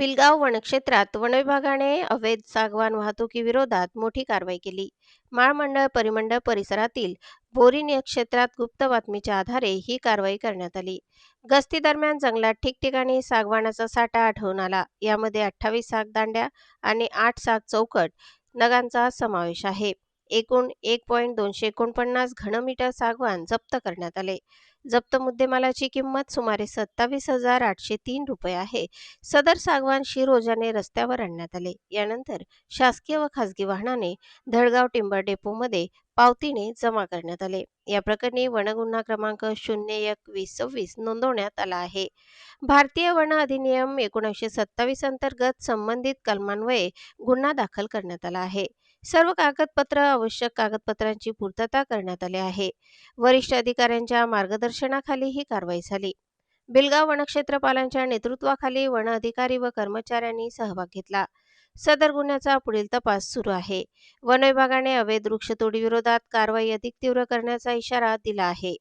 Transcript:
बिलगाव वनक्षेत्रात वनविभागाने अवैध सागवान वाहतुकीविरोधात मोठी कारवाई केली. माळमंडळ परिमंडळ परिसरातील बोरीन या क्षेत्रात गुप्त बातमीच्या आधारे ही कारवाई करण्यात आली. गस्ती दरम्यान जंगलात ठिकठिकाणी सागवानाचा साठा आढळून आला. यामध्ये 28 सागदांड्या आणि 8 साग चौकट नगांचा समावेश आहे. एकूण 1.249 घनमीटर सागवान जप्त करण्यात आले. जप्त मुद्देमालाची किंमत सुमारे 27,803 रुपये आहे. सदर सागवान शिरोजाने रस्त्यावर आणण्यात आले. यानंतर शासकीय व खासगी वाहनाने धडगाव टिंबर डेपोमध्ये पावतीने जमा करण्यात आले. या प्रकरणी वनगुन्हा क्रमांक 01-2026 नोंदवण्यात आला आहे. भारतीय वन अधिनियम 1927 अंतर्गत संबंधित कलमान्वये गुन्हा दाखल करण्यात आला आहे. सर्व कागदपत्र आवश्यक कागदपत्रांची पूर्तता करण्यात आली आहे. वरिष्ठ अधिकाऱ्यांच्या मार्गदर्शनाखाली ही कारवाई झाली. बिलगाव वनक्षेत्रपालांच्या नेतृत्वाखाली वन अधिकारी व कर्मचाऱ्यांनी सहभाग घेतला. सदर गुन्ह्याचा पुढील तपास सुरू आहे. वन विभागाने अवैध वृक्षतोडीविरोधात कारवाई अधिक तीव्र करण्याचा इशारा दिला आहे.